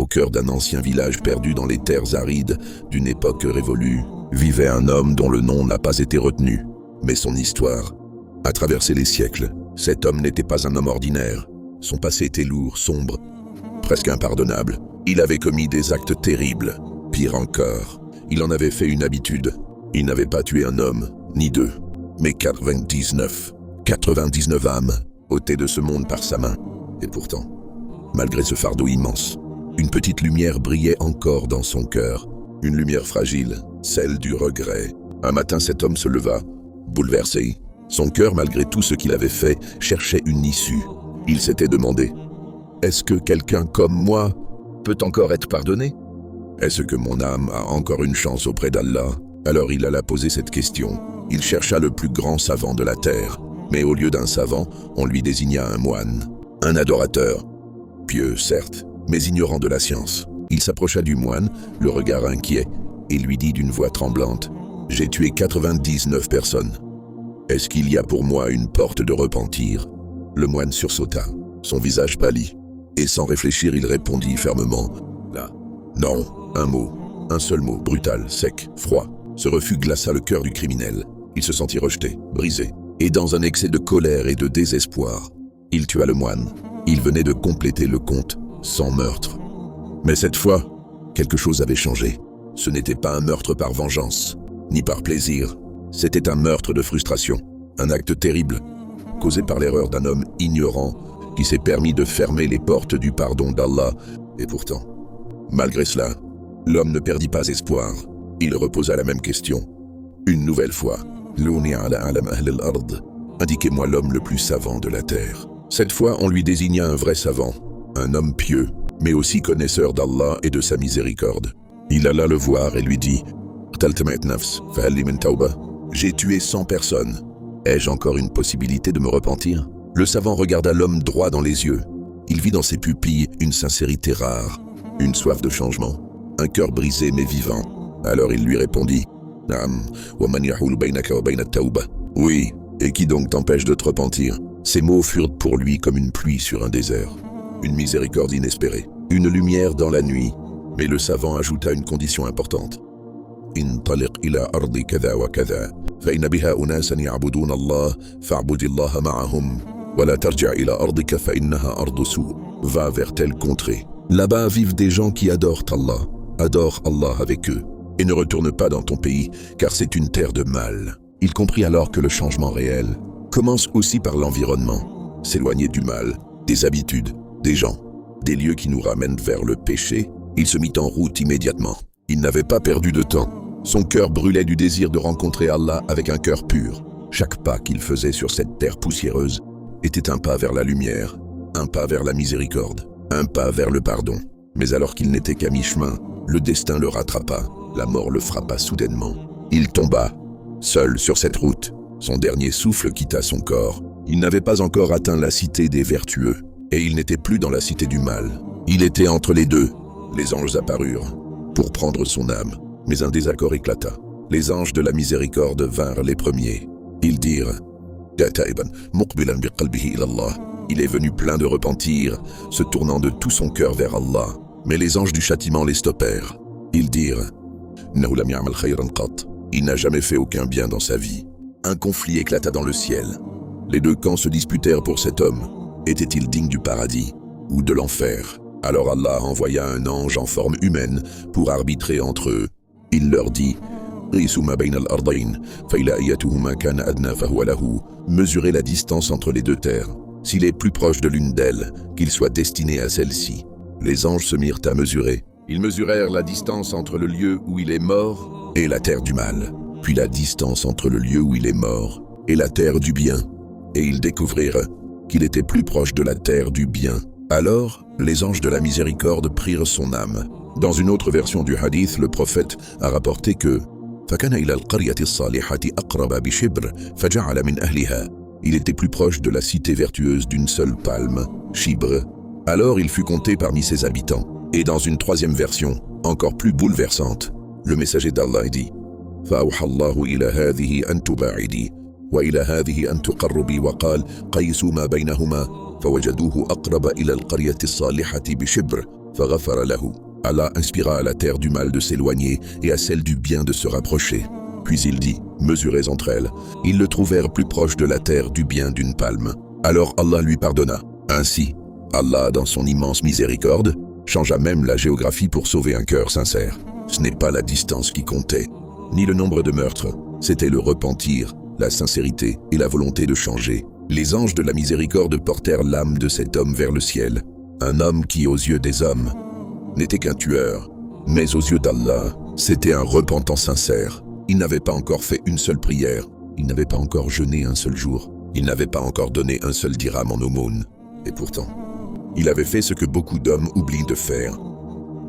Au cœur d'un ancien village perdu dans les terres arides d'une époque révolue, vivait un homme dont le nom n'a pas été retenu, mais son histoire a traversé les siècles. Cet homme n'était pas un homme ordinaire. Son passé était lourd, sombre, presque impardonnable. Il avait commis des actes terribles. Pire encore, il en avait fait une habitude. Il n'avait pas tué un homme, ni deux, mais 99 âmes ôtées de ce monde par sa main. Et pourtant, malgré ce fardeau immense, une petite lumière brillait encore dans son cœur. Une lumière fragile, celle du regret. Un matin, cet homme se leva, bouleversé. Son cœur, malgré tout ce qu'il avait fait, cherchait une issue. Il s'était demandé, est-ce que quelqu'un comme moi peut encore être pardonné? Est-ce que mon âme a encore une chance auprès d'Allah? Alors il alla poser cette question. Il chercha le plus grand savant de la terre. Mais au lieu d'un savant, on lui désigna un moine, un adorateur. Pieux, certes, mais ignorant de la science. Il s'approcha du moine, le regard inquiet, et lui dit d'une voix tremblante, « J'ai tué 99 personnes. Est-ce qu'il y a pour moi une porte de repentir ?» Le moine sursauta, son visage pâlit, et sans réfléchir, il répondit fermement, « Là. » Non, un mot, un seul mot, brutal, sec, froid. Ce refus glaça le cœur du criminel. Il se sentit rejeté, brisé, et dans un excès de colère et de désespoir, il tua le moine. Il venait de compléter le compte, sans meurtre. Mais cette fois, quelque chose avait changé. Ce n'était pas un meurtre par vengeance, ni par plaisir. C'était un meurtre de frustration, un acte terrible, causé par l'erreur d'un homme ignorant qui s'est permis de fermer les portes du pardon d'Allah. Et pourtant, malgré cela, l'homme ne perdit pas espoir. Il reposa la même question. Une nouvelle fois, indiquez-moi l'homme le plus savant de la terre. Cette fois, on lui désigna un vrai savant, un homme pieux, mais aussi connaisseur d'Allah et de sa miséricorde. Il alla le voir et lui dit, « J'ai tué 100 personnes. Ai-je encore une possibilité de me repentir ?» Le savant regarda l'homme droit dans les yeux. Il vit dans ses pupilles une sincérité rare, une soif de changement, un cœur brisé mais vivant. Alors il lui répondit, « Oui, et qui donc t'empêche de te repentir ?» Ces mots furent pour lui comme une pluie sur un désert, une miséricorde inespérée, une lumière dans la nuit. Mais le savant ajouta une condition importante. انطلق إلى أرض كذا وكذا فإن بها أناسا يعبدون الله فاعبد الله معهم ولا ترجع إلى أرضك فإنها أرض سوء. Va vers telle contrée. Là-bas vivent des gens qui adorent Allah. Adore Allah avec eux. Et ne retourne pas dans ton pays, car c'est une terre de mal. Il comprit alors que le changement réel commence aussi par l'environnement. S'éloigner du mal, des habitudes, des gens, des lieux qui nous ramènent vers le péché. Il se mit en route immédiatement. Il n'avait pas perdu de temps. Son cœur brûlait du désir de rencontrer Allah avec un cœur pur. Chaque pas qu'il faisait sur cette terre poussiéreuse était un pas vers la lumière, un pas vers la miséricorde, un pas vers le pardon. Mais alors qu'il n'était qu'à mi-chemin, le destin le rattrapa. La mort le frappa soudainement. Il tomba, seul sur cette route. Son dernier souffle quitta son corps. Il n'avait pas encore atteint la cité des vertueux, et il n'était plus dans la cité du mal. Il était entre les deux. Les anges apparurent pour prendre son âme, mais un désaccord éclata. Les anges de la miséricorde vinrent les premiers. Ils dirent « Il est venu plein de repentir, se tournant de tout son cœur vers Allah. » Mais les anges du châtiment les stoppèrent. Ils dirent « Il n'a jamais fait aucun bien dans sa vie. » Un conflit éclata dans le ciel. Les deux camps se disputèrent pour cet homme. Était-il digne du paradis ou de l'enfer? Alors Allah envoya un ange en forme humaine pour arbitrer entre eux. Il leur dit « Mesurez la distance entre les deux terres. S'il est plus proche de l'une d'elles, qu'il soit destiné à celle-ci. » Les anges se mirent à mesurer. Ils mesurèrent la distance entre le lieu où il est mort et la terre du mal, puis la distance entre le lieu où il est mort et la terre du bien. Et ils découvrirent qu'il était plus proche de la terre du bien. Alors, les anges de la miséricorde prirent son âme. Dans une autre version du hadith, le prophète a rapporté que il était plus proche de la cité vertueuse d'une seule palme, Chibre. Alors il fut compté parmi ses habitants. Et dans une troisième version, encore plus bouleversante, le messager d'Allah dit فَأَوْحَى اللَّهُ إِلَى هَذِهِ أَن تُبَاعِدِي وَإِلَى هَذِهِ أَن تُقَرُّبِي وَقَالَ قَيْسُوا مَا بَيْنَهُمَا فَوَجَدُوهُ أَقْرَبَ إِلَى الْقَرْيَةِ الصَّالِحَةِ بِشِبْرٍ فغفر له. Allah inspira à la terre du mal de s'éloigner et à celle du bien de se rapprocher. Puis il dit, mesurez entre elles. Ils le trouvèrent plus proche de la terre du bien d'une palme. Alors Allah lui pardonna. Ainsi, Allah, dans son immense miséricorde, changea même la géographie pour sauver un cœur sincère. Ce n'est pas la distance qui comptait, ni le nombre de meurtres, c'était le repentir, la sincérité et la volonté de changer. Les anges de la miséricorde portèrent l'âme de cet homme vers le ciel. Un homme qui, aux yeux des hommes, n'était qu'un tueur, mais aux yeux d'Allah, c'était un repentant sincère. Il n'avait pas encore fait une seule prière, il n'avait pas encore jeûné un seul jour, il n'avait pas encore donné un seul dirham en aumône. Et pourtant, il avait fait ce que beaucoup d'hommes oublient de faire.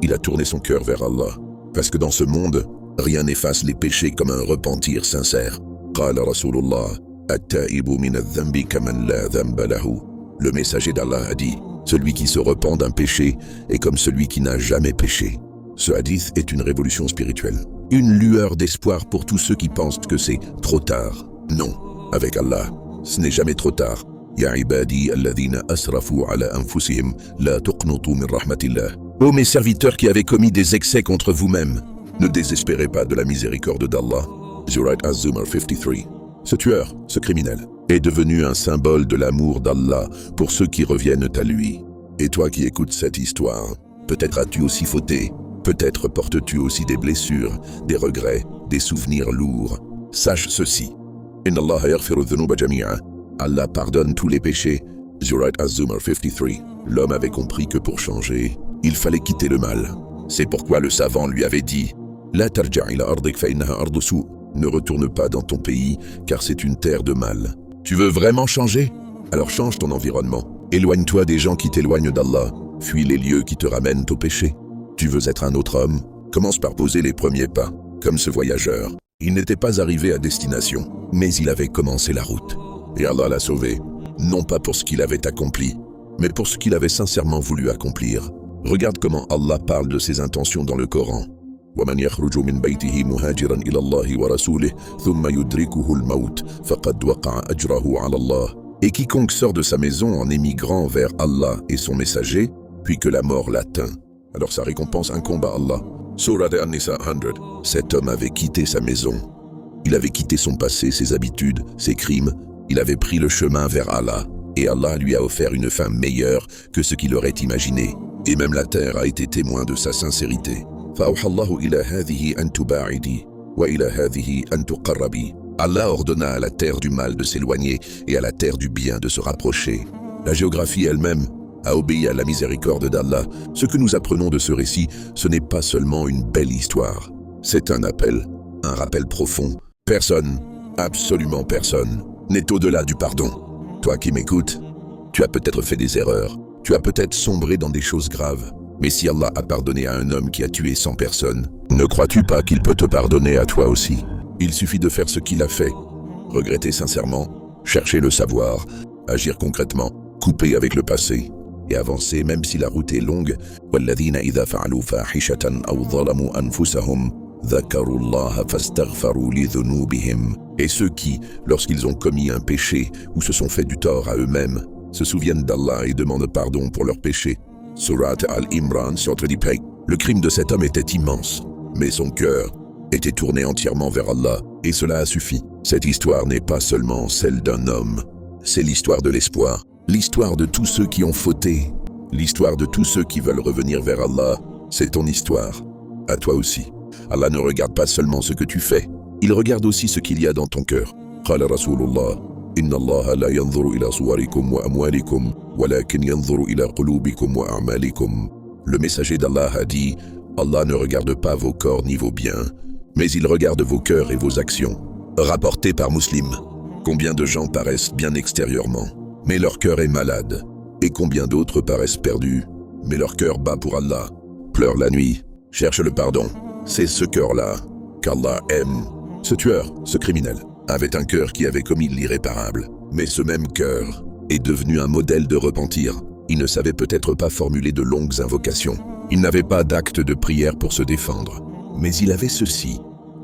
Il a tourné son cœur vers Allah, parce que dans ce monde, rien n'efface les péchés comme un repentir sincère. Qala Rasulullah, at-ta'ibu min adh-dhanbi kaman la dhanba lahu. Le messager d'Allah a dit, celui qui se repent d'un péché est comme celui qui n'a jamais péché. Ce hadith est une révolution spirituelle. Une lueur d'espoir pour tous ceux qui pensent que c'est trop tard. Non, avec Allah, ce n'est jamais trop tard. Ya ibadi alladhina asrafu ala anfusihim la tuqnutu min rahmatillah. Ô mes serviteurs qui avez commis des excès contre vous-même, ne désespérez pas de la miséricorde d'Allah. Surat Az-Zumar 53. Ce tueur, ce criminel, est devenu un symbole de l'amour d'Allah pour ceux qui reviennent à lui. Et toi qui écoutes cette histoire, peut-être as-tu aussi fauté, peut-être portes-tu aussi des blessures, des regrets, des souvenirs lourds. Sache ceci. Inna Allah yaghfiru dhunuba jami'a. Allah pardonne tous les péchés. Surat Az-Zumar 53. L'homme avait compris que pour changer, il fallait quitter le mal. C'est pourquoi le savant lui avait dit « La tarja' ila ardik fa innaha ardu su'. Ne retourne pas dans ton pays, car c'est une terre de mal. Tu veux vraiment changer? Alors change ton environnement. Éloigne-toi des gens qui t'éloignent d'Allah. Fuis les lieux qui te ramènent au péché. Tu veux être un autre homme? Commence par poser les premiers pas. Comme ce voyageur, il n'était pas arrivé à destination, mais il avait commencé la route. Et Allah l'a sauvé, non pas pour ce qu'il avait accompli, mais pour ce qu'il avait sincèrement voulu accomplir. Regarde comment Allah parle de ses intentions dans le Coran. وَمَنْ يَخْرُجُ مِنْ بَيْتِهِ مُهَاجِرًا إِلَى اللَّهِ وَرَسُولِهِ ثُمَّ يُدْرِكُهُ الْمَوْتُ فَقَدْ وَقَعَ أَجْرَهُ عَلَى اللَّهِ. Et quiconque sort de sa maison en émigrant vers Allah et son messager, puis que la mort l'atteint, alors sa récompense incombe à Allah. Surah An-Nisa 100. Cet homme avait quitté sa maison. Il avait quitté son passé, ses habitudes, ses crimes. Il avait pris le chemin vers Allah. Et Allah lui a offert une fin meilleure que ce qu'il aurait imaginé. Et même la terre a été témoin de sa sincérité. Allah ordonna à la terre du mal de s'éloigner et à la terre du bien de se rapprocher. La géographie elle-même a obéi à la miséricorde d'Allah. Ce que nous apprenons de ce récit, ce n'est pas seulement une belle histoire. C'est un appel, un rappel profond. Personne, absolument personne, n'est au-delà du pardon. Toi qui m'écoutes, tu as peut-être fait des erreurs. Tu as peut-être sombré dans des choses graves. Mais si Allah a pardonné à un homme qui a tué 100 personnes, ne crois-tu pas qu'il peut te pardonner à toi aussi? Il suffit de faire ce qu'il a fait. Regretter sincèrement, chercher le savoir, agir concrètement, couper avec le passé et avancer même si la route est longue. وَالَّذِينَ إِذَا فَعَلُوا فَاحِشَةً أَوْ ظَلَمُوا أَنفُسَهُمْ ذَكَرُوا اللَّهَ فَاسْتَغْفَرُوا لِذُنُوبِهِمْ. Et ceux qui, lorsqu'ils ont commis un péché ou se sont fait du tort à eux-mêmes, se souviennent d'Allah et demandent pardon pour leurs péchés. Surat Al-Imran sur 30. Le crime de cet homme était immense, mais son cœur était tourné entièrement vers Allah, et cela a suffi. Cette histoire n'est pas seulement celle d'un homme, c'est l'histoire de l'espoir, l'histoire de tous ceux qui ont fauté, l'histoire de tous ceux qui veulent revenir vers Allah. C'est ton histoire, à toi aussi. Allah ne regarde pas seulement ce que tu fais, il regarde aussi ce qu'il y a dans ton cœur. Qala Rasulullah, Inna Allah la yanzuru ila suwarikum wa amwalikum, walakin yanzuru ila qulubikum wa a'malikum. Le messager d'Allah a dit, Allah ne regarde pas vos corps ni vos biens, mais il regarde vos cœurs et vos actions. Rapporté par Muslim. Combien de gens paraissent bien extérieurement, mais leur cœur est malade, et combien d'autres paraissent perdus, mais leur cœur bat pour Allah, pleure la nuit, cherche le pardon. C'est ce cœur-là qu'Allah aime. Ce tueur, ce criminel, avait un cœur qui avait commis l'irréparable, mais ce même cœur est devenu un modèle de repentir. Il ne savait peut-être pas formuler de longues invocations, il n'avait pas d'acte de prière pour se défendre, mais il avait ceci,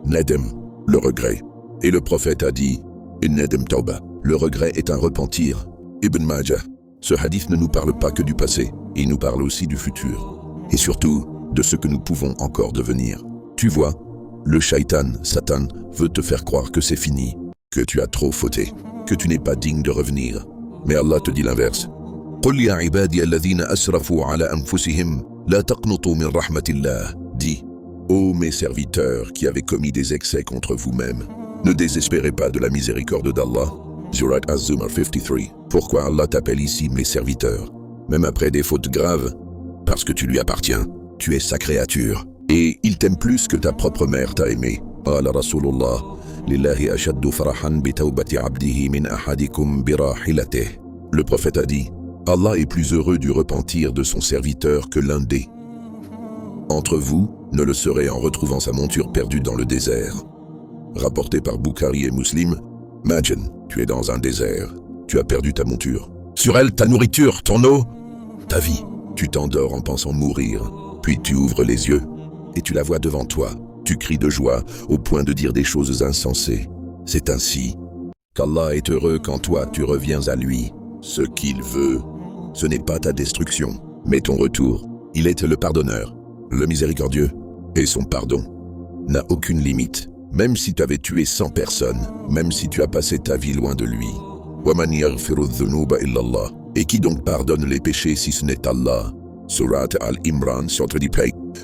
Nadem, le regret. Et le prophète a dit, Nadem Tauba, le regret est un repentir. Ibn Majah, ce hadith ne nous parle pas que du passé, il nous parle aussi du futur. et surtout de ce que nous pouvons encore devenir. Tu vois, le shaitan, Satan, veut te faire croire que c'est fini, que tu as trop fauté, que tu n'es pas digne de revenir. Mais Allah te dit l'inverse. قُلْ يَا عِبَادِيَ الَّذِينَ أَسْرَفُوا عَلَى أَنفُسِهِمْ لَا تَقْنُطُوا مِنْ رَحْمَةِ اللَّهِ. Dis, ô mes serviteurs qui avez commis des excès contre vous-mêmes, ne désespérez pas de la miséricorde d'Allah. Surat Az-Zumar 53. Pourquoi Allah t'appelle ici mes serviteurs, même après des fautes graves? Parce que tu lui appartiens, tu es sa créature, et il t'aime plus que ta propre mère t'a aimé. Qala Rasulullah, lillahi ashaddu farahan bi tawbati abdihi min ahadikum bi rahilatih. Le prophète a dit, Allah est plus heureux du repentir de son serviteur que l'un des entre vous ne le serait en retrouvant sa monture perdue dans le désert. Rapporté par Bukhari et Muslim. Imagine, tu es dans un désert, tu as perdu ta monture. Sur elle, ta nourriture, ton eau, ta vie. Tu t'endors en pensant mourir, puis tu ouvres les yeux et tu la vois devant toi. Tu cries de joie au point de dire des choses insensées. C'est ainsi qu'Allah est heureux quand toi tu reviens à lui. Ce qu'il veut, ce n'est pas ta destruction, mais ton retour. Il est le pardonneur, le miséricordieux, et son pardon n'a aucune limite. Même si tu avais tué 100 personnes, même si tu as passé ta vie loin de lui. وَمَنْ يَغْفِرُ الذُّنُوبَ إِلَّا اللَّهُ. Et qui donc pardonne les péchés si ce n'est Allah? Surat Al-Imran sur 30.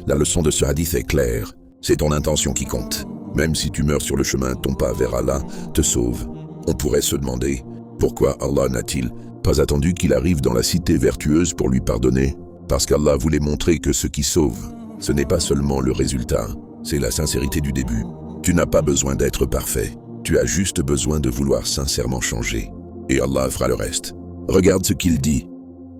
La leçon de ce hadith est claire. C'est ton intention qui compte. Même si tu meurs sur le chemin, ton pas vers Allah te sauve. On pourrait se demander, pourquoi Allah n'a-t-il pas attendu qu'il arrive dans la cité vertueuse pour lui pardonner? Parce qu'Allah voulait montrer que ce qui sauve, ce n'est pas seulement le résultat, c'est la sincérité du début. Tu n'as pas besoin d'être parfait, tu as juste besoin de vouloir sincèrement changer. Et Allah fera le reste. Regarde ce qu'il dit.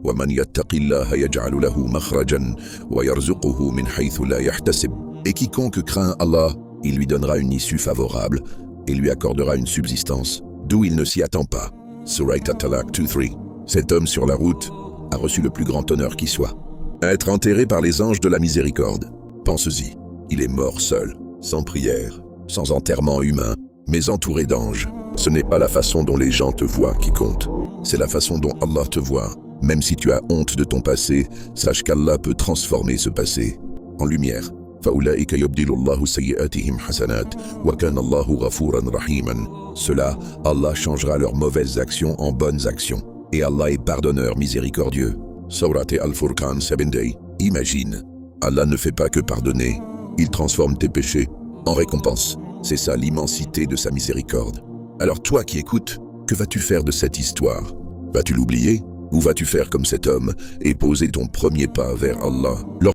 وَمَنْ يَتَّقِ اللَّهَ يَجْعَلُ لَهُ مَخْرَجًا وَيَرْزُقُهُ مِنْ حَيْثُ لَا يَحْتَسِبُ. Et quiconque craint Allah, il lui donnera une issue favorable et lui accordera une subsistance d'où il ne s'y attend pas. Surat At-Talaq 2-3. Cet homme sur la route a reçu le plus grand honneur qui soit. Être enterré par les anges de la miséricorde. Pense-y, il est mort seul, sans prière, sans enterrement humain, mais entouré d'anges. Ce n'est pas la façon dont les gens te voient qui compte, c'est la façon dont Allah te voit. Même si tu as honte de ton passé, sache qu'Allah peut transformer ce passé en lumière. فَأُولَٰئِكَ يُبْدِلُ اللَّهُ سَيِّئَاتِهِمْ حَسَنَاتٍ وَكَانَ اللَّهُ غَفُورًا رَحِيمًا. Cela, Allah changera leurs mauvaises actions en bonnes actions. Et Allah est pardonneur miséricordieux. Surat Al-Furqan 7. Imagine, Allah ne fait pas que pardonner, il transforme tes péchés en récompense. C'est ça l'immensité de sa miséricorde. Alors toi qui écoutes, que vas-tu faire de cette histoire? Vas-tu l'oublier? Ou vas-tu faire comme cet homme et poser ton premier pas vers Allah?